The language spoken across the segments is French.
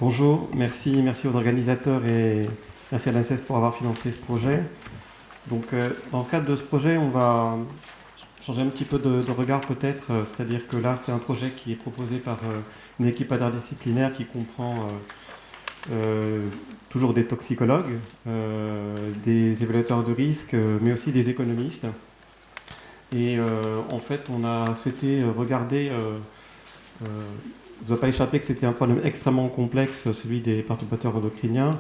Bonjour, merci aux organisateurs et merci à l'ANSES pour avoir financé ce projet. Donc, dans le cadre de ce projet, on va changer un petit peu de regard peut-être, c'est-à-dire que là, c'est un projet qui est proposé par une équipe interdisciplinaire qui comprend toujours des toxicologues, des évaluateurs de risque, mais aussi des économistes. Et en fait, on a souhaité regarder il ne vous a pas échappé que c'était un problème extrêmement complexe, celui des perturbateurs endocriniens,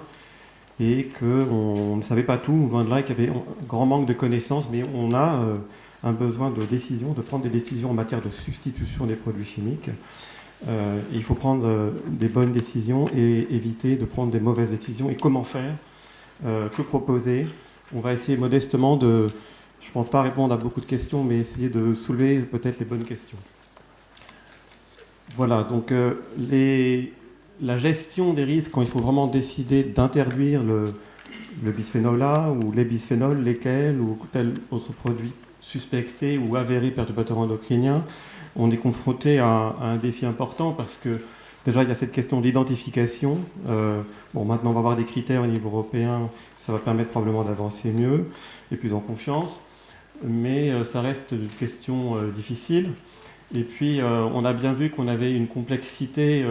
et qu'on ne savait pas tout, loin de là, qu'il y avait un grand manque de connaissances, mais on a un besoin de décision, de prendre des décisions en matière de substitution des produits chimiques. Il faut prendre des bonnes décisions et éviter de prendre des mauvaises décisions. Et comment faire? Que proposer? On va essayer modestement de, je ne pense pas répondre à beaucoup de questions, mais essayer de soulever peut-être les bonnes questions. Voilà, donc la gestion des risques, quand il faut vraiment décider d'interdire le bisphénol A ou les bisphénols, lesquels ou tel autre produit suspecté ou avéré perturbateur endocrinien, on est confronté à un défi important parce que déjà il y a cette question d'identification. Bon, maintenant on va avoir des critères au niveau européen, ça va permettre probablement d'avancer mieux et plus en confiance, mais ça reste une question difficile. Et puis, on a bien vu qu'on avait une complexité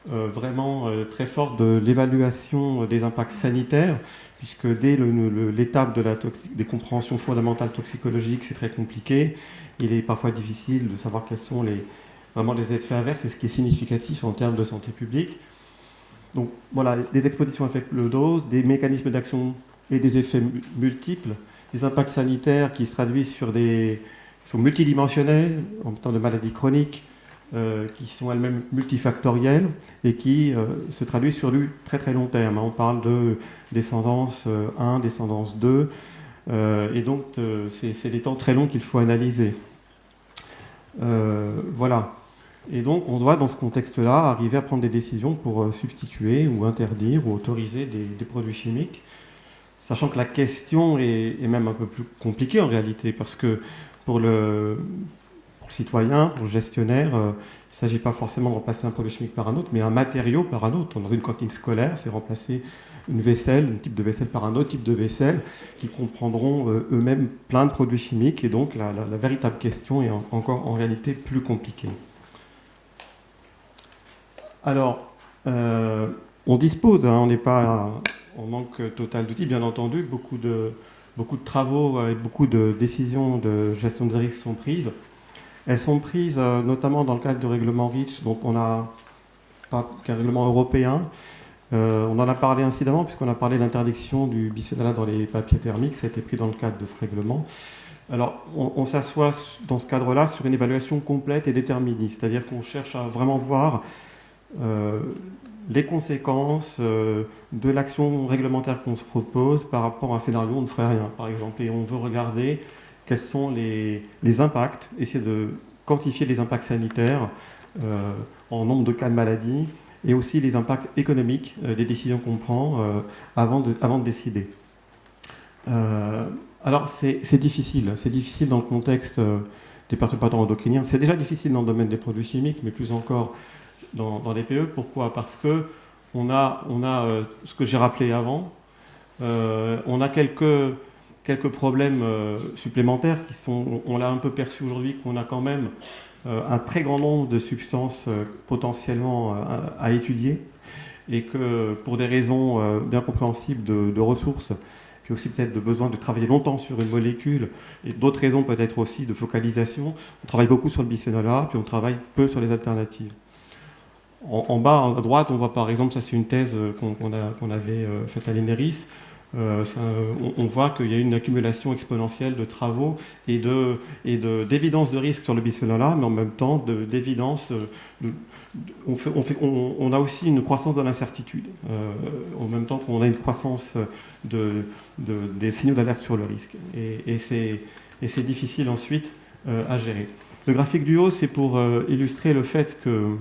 vraiment très forte de l'évaluation des impacts sanitaires, puisque dès l'étape des compréhensions fondamentales toxicologiques, c'est très compliqué. Il est parfois difficile de savoir quels sont vraiment les effets inverses et ce qui est significatif en termes de santé publique. Donc voilà, des expositions à faible dose, des mécanismes d'action et des effets multiples, des impacts sanitaires qui se traduisent sur qui sont multidimensionnelles, en temps de maladies chroniques, qui sont elles-mêmes multifactorielles et qui se traduisent sur du très très long terme. On parle de descendance 1, descendance 2, et donc c'est des temps très longs qu'il faut analyser. Voilà. Et donc on doit, dans ce contexte-là, arriver à prendre des décisions pour substituer ou interdire ou autoriser des produits chimiques, sachant que la question est même un peu plus compliquée en réalité, parce que pour le citoyen, pour le gestionnaire, il ne s'agit pas forcément de remplacer un produit chimique par un autre, mais un matériau par un autre. Dans une cantine scolaire, c'est remplacer une vaisselle, un type de vaisselle par un autre type de vaisselle, qui comprendront eux-mêmes plein de produits chimiques, et donc la véritable question est encore en réalité plus compliquée. Alors, on dispose, on n'est pas en manque total d'outils, bien entendu, beaucoup de travaux et beaucoup de décisions de gestion de risque sont prises. Elles sont prises notamment dans le cadre du règlement REACH, donc on a pas qu'un règlement européen. On en a parlé incidemment puisqu'on a parlé d'interdiction du bisphénol A dans les papiers thermiques, ça a été pris dans le cadre de ce règlement. Alors on s'assoit dans ce cadre-là sur une évaluation complète et déterministe, c'est-à-dire qu'on cherche à vraiment voir les conséquences de l'action réglementaire qu'on se propose par rapport à un scénario où on ne ferait rien, par exemple, et on veut regarder quels sont les impacts, essayer de quantifier les impacts sanitaires en nombre de cas de maladie, et aussi les impacts économiques des décisions qu'on prend avant de décider. Alors c'est difficile dans le contexte des perturbateurs endocriniens, c'est déjà difficile dans le domaine des produits chimiques, mais plus encore dans les PE. Pourquoi? Parce que on a ce que j'ai rappelé avant, on a quelques problèmes supplémentaires qui sont, on l'a un peu perçu aujourd'hui, qu'on a quand même un très grand nombre de substances potentiellement à étudier, et que pour des raisons bien compréhensibles de ressources, puis aussi peut-être de besoin de travailler longtemps sur une molécule, et d'autres raisons peut-être aussi de focalisation, on travaille beaucoup sur le bisphénol A, puis on travaille peu sur les alternatives. En bas à droite, on voit par exemple, ça c'est une thèse qu'on avait faite à l'INERIS, on voit qu'il y a une accumulation exponentielle de travaux et d'évidence de risque sur le bisphénol A, mais en même temps d'évidence. On a aussi une croissance de l'incertitude, en même temps qu'on a une croissance des signaux d'alerte sur le risque. Et c'est difficile ensuite à gérer. Le graphique du haut, c'est pour illustrer le fait que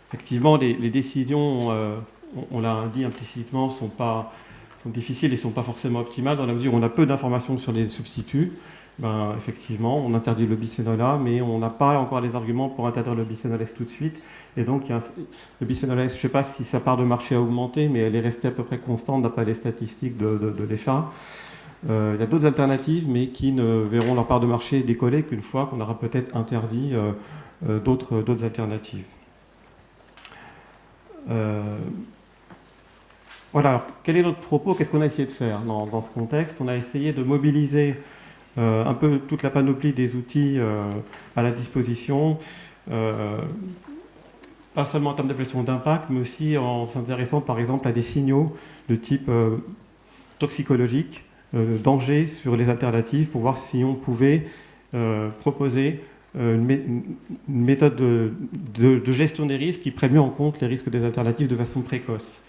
effectivement, les décisions, on l'a dit implicitement, sont difficiles et ne sont pas forcément optimales dans la mesure où on a peu d'informations sur les substituts. Ben, effectivement, on interdit le bisphénol A, mais on n'a pas encore les arguments pour interdire le bisphénol S tout de suite. Et donc, le bisphénol S, je ne sais pas si sa part de marché a augmenté, mais elle est restée à peu près constante d'après les statistiques de l'ECHA. Il y a d'autres alternatives, mais qui ne verront leur part de marché décoller qu'une fois qu'on aura peut-être interdit d'autres alternatives. Voilà, alors, quel est notre propos? Qu'est-ce qu'on a essayé de faire dans ce contexte? On a essayé de mobiliser un peu toute la panoplie des outils à la disposition, pas seulement en termes d'évaluation d'impact, mais aussi en s'intéressant par exemple à des signaux de type toxicologique, danger sur les alternatives, pour voir si on pouvait proposer une méthode de gestion des risques qui prenne mieux en compte les risques des alternatives de façon précoce.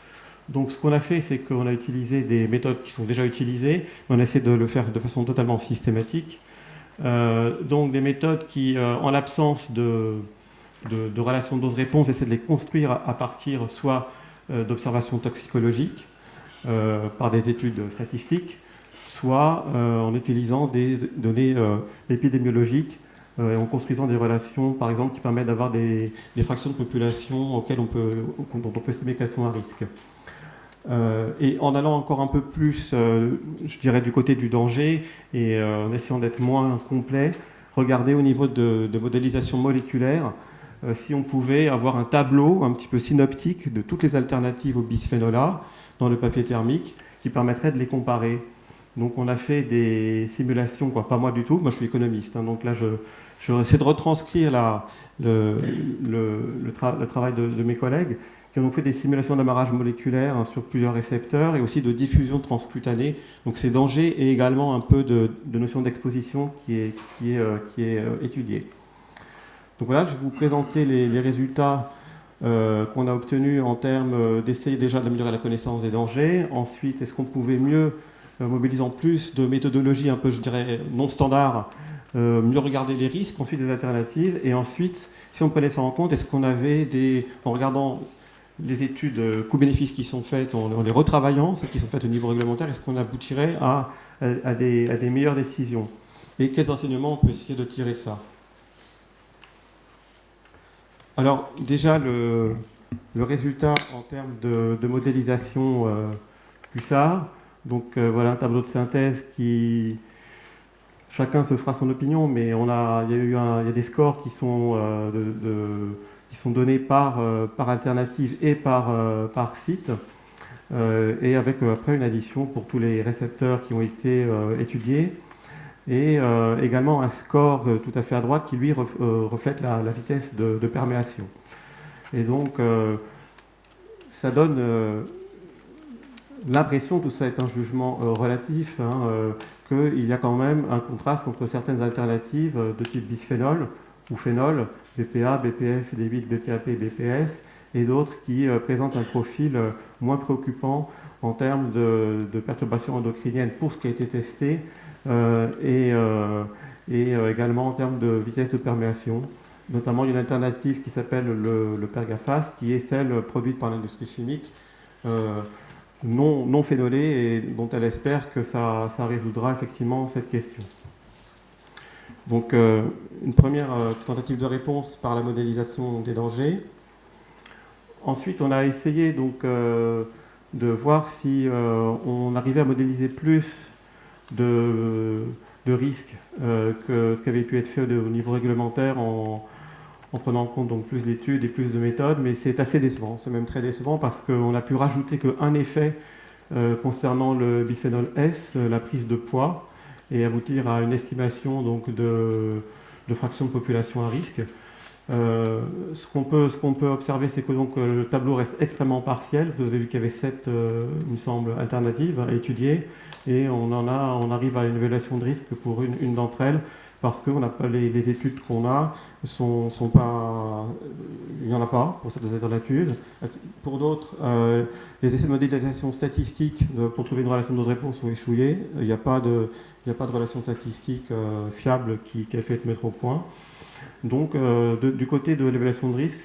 Donc ce qu'on a fait, c'est qu'on a utilisé des méthodes qui sont déjà utilisées, on a essayé de le faire de façon totalement systématique. Donc des méthodes qui, en l'absence de relations dose-réponse, essaient de les construire à partir soit d'observations toxicologiques, par des études statistiques, soit en utilisant des données épidémiologiques, en construisant des relations, par exemple, qui permettent d'avoir des fractions de population dont on peut estimer qu'elles sont à risque. Et en allant encore un peu plus, je dirais, du côté du danger, et en essayant d'être moins complet, regarder au niveau de modélisation moléculaire, si on pouvait avoir un tableau un petit peu synoptique de toutes les alternatives au bisphénol A dans le papier thermique, qui permettrait de les comparer. Donc on a fait des simulations, pas moi du tout, moi je suis économiste, hein, donc là je essaie de retranscrire le travail de mes collègues, qui ont fait des simulations d'amarrage moléculaire sur plusieurs récepteurs et aussi de diffusion transcutanée. Donc c'est danger et également un peu de notion d'exposition qui est étudiée. Donc voilà, je vais vous présenter les résultats qu'on a obtenus en termes d'essayer déjà d'améliorer la connaissance des dangers. Ensuite, est-ce qu'on pouvait mieux, mobilisant plus de méthodologies un peu, je dirais, non standards, mieux regarder les risques, ensuite des alternatives. Et ensuite, si on prenait ça en compte, est-ce qu'on avait en regardant les études coûts-bénéfices qui sont faites, en les retravaillant, celles qui sont faites au niveau réglementaire, est-ce qu'on aboutirait à des meilleures décisions? Et quels enseignements on peut essayer de tirer ça? Alors déjà, le résultat en termes de modélisation QSAR, donc voilà un tableau de synthèse qui... Chacun se fera son opinion, mais il y a des scores qui sont donnés par alternative et par site, et avec après une addition pour tous les récepteurs qui ont été étudiés, et également un score tout à fait à droite qui lui reflète la vitesse de perméation. Et donc ça donne l'impression, tout ça est un jugement relatif, qu'il y a quand même un contraste entre certaines alternatives de type bisphénol ou phénol, BPA, BPF, D8, BPAP, BPS, et d'autres qui présentent un profil moins préoccupant en termes de perturbations endocriniennes pour ce qui a été testé, et également en termes de vitesse de perméation. Notamment, il y a une alternative qui s'appelle le Pergafast, qui est celle produite par l'industrie chimique, non phénolée, et dont elle espère que ça résoudra effectivement cette question. Donc, une première tentative de réponse par la modélisation des dangers. Ensuite, on a essayé donc, de voir si on arrivait à modéliser plus de risques que ce qui avait pu être fait au niveau réglementaire en prenant en compte donc plus d'études et plus de méthodes, mais c'est assez décevant, c'est même très décevant parce qu'on a pu rajouter qu'un effet concernant le bisphénol S, la prise de poids, et aboutir à une estimation donc, de fraction de population à risque. Ce qu'on peut observer, c'est que donc, le tableau reste extrêmement partiel. Vous avez vu qu'il y avait 7, il me semble, alternatives à étudier, et on arrive à une évaluation de risque pour une d'entre elles, parce que les études qu'on a sont pas... Il n'y en a pas pour certaines alternatives. Pour d'autres, les essais de modélisation statistique pour trouver une relation de réponse ont échoué. Il n'y a pas de relation statistique fiable qui a pu être mise au point. Donc, du côté de l'évaluation de risque,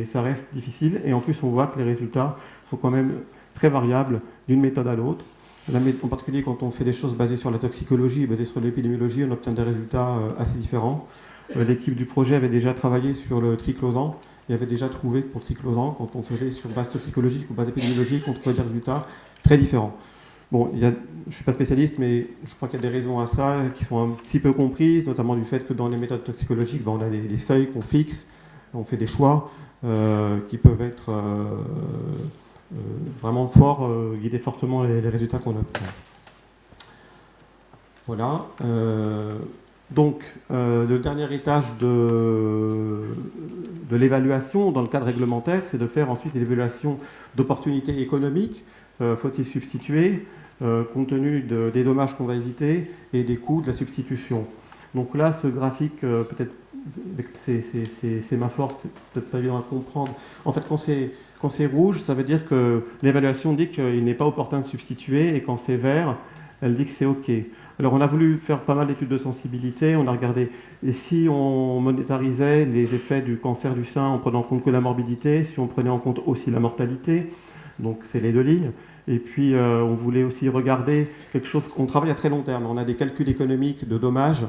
ça reste difficile. Et en plus, on voit que les résultats sont quand même très variables d'une méthode à l'autre. En particulier quand on fait des choses basées sur la toxicologie, basées sur l'épidémiologie, on obtient des résultats assez différents. L'équipe du projet avait déjà travaillé sur le triclosan et avait déjà trouvé que pour le triclosan, quand on faisait sur base toxicologique ou base épidémiologique, on trouvait des résultats très différents. Bon, je ne suis pas spécialiste, mais je crois qu'il y a des raisons à ça qui sont un petit peu comprises, notamment du fait que dans les méthodes toxicologiques, on a des seuils qu'on fixe, on fait des choix qui peuvent être vraiment forts, guider fortement les résultats qu'on obtient. Voilà. Donc, le dernier étage de l'évaluation dans le cadre réglementaire, c'est de faire ensuite l'évaluation d'opportunités économiques. Faut-il substituer, compte tenu des dommages qu'on va éviter et des coûts de la substitution. Donc là, ce graphique, peut-être, c'est ma force, c'est peut-être pas évident à comprendre. En fait, quand c'est rouge, ça veut dire que l'évaluation dit qu'il n'est pas opportun de substituer, et quand c'est vert, elle dit que c'est OK. Alors on a voulu faire pas mal d'études de sensibilité, on a regardé si on monétarisait les effets du cancer du sein en prenant en compte que la morbidité, si on prenait en compte aussi la mortalité, donc c'est les deux lignes. Et puis on voulait aussi regarder quelque chose, on travaille à très long terme, on a des calculs économiques de dommages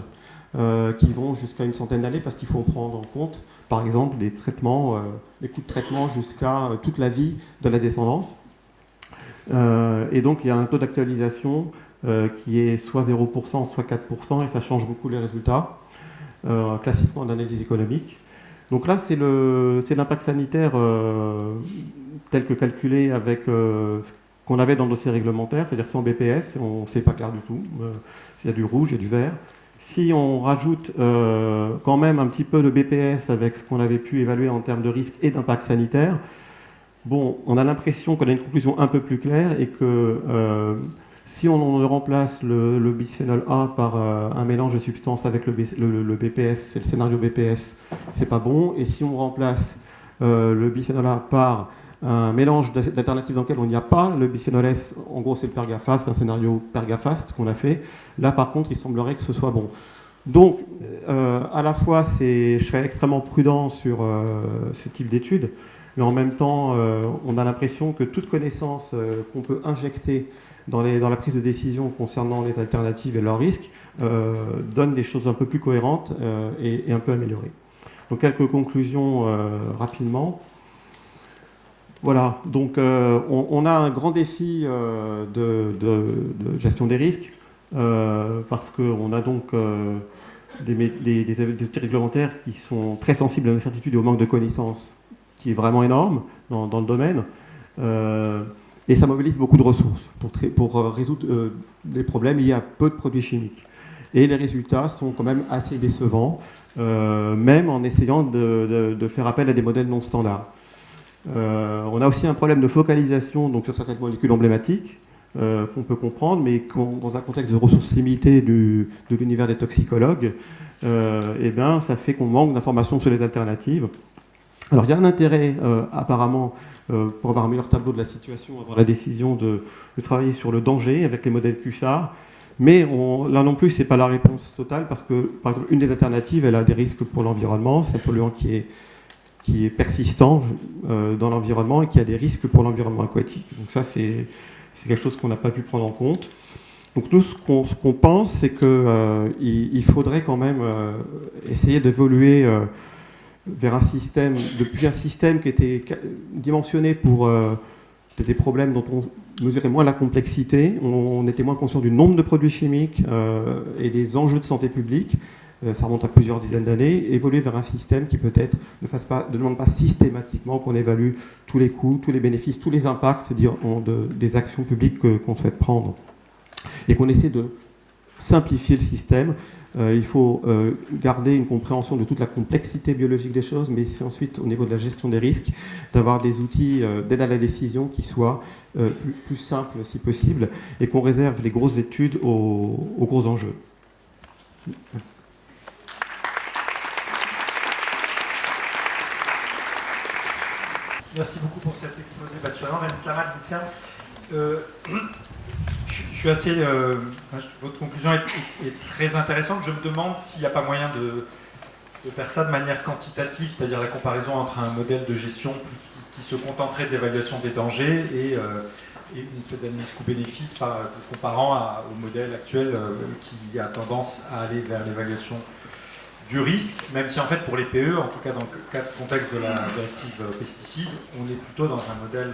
qui vont jusqu'à une centaine d'années parce qu'il faut prendre en compte, par exemple, les traitements, les coûts de traitement jusqu'à toute la vie de la descendance. Et donc il y a un taux d'actualisation qui est soit 0%, soit 4%, et ça change beaucoup les résultats, classiquement d'analyse économique. Donc là, c'est l'impact sanitaire tel que calculé avec ce qu'on avait dans le dossier réglementaire, c'est-à-dire sans BPS, on ne sait pas clair du tout, s'il y a du rouge et du vert. Si on rajoute quand même un petit peu de BPS avec ce qu'on avait pu évaluer en termes de risque et d'impact sanitaire, bon, on a l'impression qu'on a une conclusion un peu plus claire et que si on remplace le bisphénol A par un mélange de substances avec le BPS, c'est le scénario BPS, c'est pas bon. Et si on remplace le bisphénol A par un mélange d'alternatives dans lequel on n'y a pas le bisphénol S, en gros c'est le Pergafast, c'est un scénario Pergafast qu'on a fait. Là par contre, il semblerait que ce soit bon. Donc, à la fois, je serais extrêmement prudent sur ce type d'études, mais en même temps, on a l'impression que toute connaissance qu'on peut injecter dans la prise de décision concernant les alternatives et leurs risques donne des choses un peu plus cohérentes et un peu améliorées. Donc, quelques conclusions rapidement. Voilà, donc on a un grand défi de gestion des risques parce qu'on a donc des outils réglementaires qui sont très sensibles à l'incertitude et au manque de connaissances, qui est vraiment énorme dans le domaine. Et ça mobilise beaucoup de ressources pour résoudre des problèmes liés à peu de produits chimiques. Et les résultats sont quand même assez décevants, même en essayant de faire appel à des modèles non standards. On a aussi un problème de focalisation donc, sur certaines molécules emblématiques qu'on peut comprendre, mais dans un contexte de ressources limitées de l'univers des toxicologues, eh bien, ça fait qu'on manque d'informations sur les alternatives. Alors il y a un intérêt apparemment pour avoir un meilleur tableau de la situation, avoir la décision de travailler sur le danger avec les modèles Cushard, mais là non plus c'est pas la réponse totale parce que par exemple une des alternatives elle a des risques pour l'environnement, c'est un polluant qui est persistant dans l'environnement et qui a des risques pour l'environnement aquatique. Donc ça c'est quelque chose qu'on n'a pas pu prendre en compte. Donc nous, ce qu'on pense, c'est qu'il faudrait quand même essayer d'évoluer vers un système, depuis un système qui était dimensionné pour des problèmes dont on mesurait moins la complexité, on était moins conscient du nombre de produits chimiques et des enjeux de santé publique, ça remonte à plusieurs dizaines d'années, évoluer vers un système qui peut-être ne demande pas systématiquement qu'on évalue tous les coûts, tous les bénéfices, tous les impacts des actions publiques qu'on souhaite prendre. Et qu'on essaie de simplifier le système. Il faut garder une compréhension de toute la complexité biologique des choses, mais c'est ensuite, au niveau de la gestion des risques, d'avoir des outils d'aide à la décision qui soient plus simples si possible, et qu'on réserve les grosses études aux gros enjeux. Merci. Merci beaucoup pour cet exposé passionnant. Même Slamat, je suis assez. Votre conclusion est très intéressante. Je me demande s'il n'y a pas moyen de faire ça de manière quantitative, c'est-à-dire la comparaison entre un modèle de gestion qui se contenterait de l'évaluation des dangers et une espèce d'analyse coût-bénéfice comparant au modèle actuel qui a tendance à aller vers l'évaluation du risque, même si en fait pour les PE, en tout cas dans le contexte de la directive pesticides, on est plutôt dans un modèle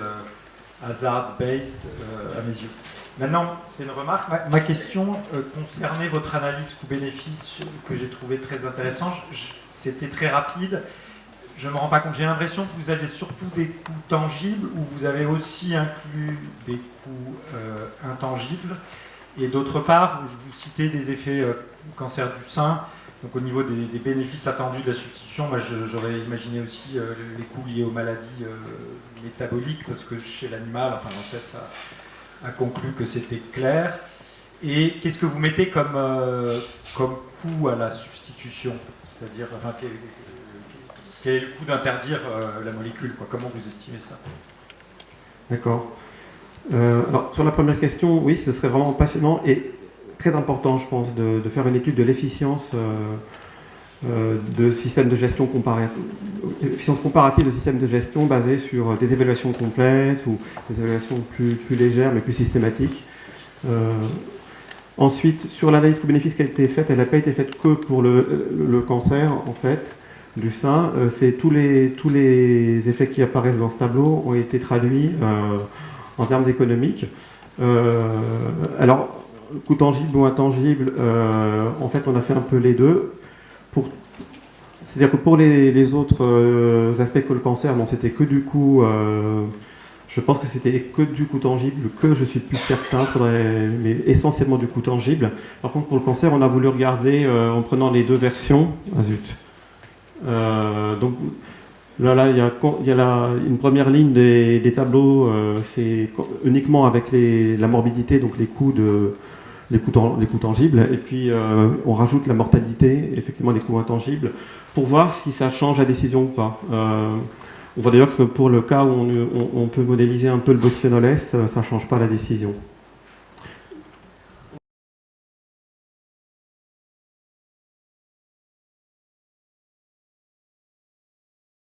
hazard-based à mes yeux. Maintenant, c'est une remarque. Ma question concernait votre analyse coût-bénéfice que j'ai trouvé très intéressante. C'était très rapide. Je ne me rends pas compte. J'ai l'impression que vous avez surtout des coûts tangibles ou vous avez aussi inclus des coûts intangibles. Et d'autre part, vous citez des effets cancer du sein. Donc au niveau des bénéfices attendus de la substitution, moi j'aurais imaginé aussi les coûts liés aux maladies métaboliques, parce que chez l'animal, enfin l'ANSES a conclu que c'était clair. Et qu'est-ce que vous mettez comme coût à la substitution? C'est-à-dire, enfin, quel est le coût d'interdire la molécule, quoi? Comment vous estimez ça? D'accord. Alors sur la première question, oui, ce serait vraiment passionnant et très important, je pense, de faire une étude de l'efficience de systèmes de gestion efficience comparative de systèmes de gestion basés sur des évaluations complètes ou des évaluations plus légères mais plus systématiques. Ensuite, sur l'analyse coût-bénéfice qui a été faite, elle n'a pas été faite que pour le cancer, en fait, du sein. C'est tous les effets qui apparaissent dans ce tableau ont été traduits en termes économiques. Alors, coût tangible ou intangible, en fait, on a fait un peu les deux. C'est-à-dire que pour les autres aspects que le cancer, bon, c'était que du coût. Je pense que c'était que du coût tangible, que je suis plus certain, mais essentiellement du coût tangible. Par contre, pour le cancer, on a voulu regarder en prenant les deux versions. Ah zut. Donc là, il y a une première ligne des tableaux, c'est uniquement avec la morbidité, donc les coûts tangibles, et puis on rajoute la mortalité, effectivement les coûts intangibles, pour voir si ça change la décision ou pas. On voit d'ailleurs que pour le cas où on peut modéliser un peu le bisphénol S, ça ne change pas la décision.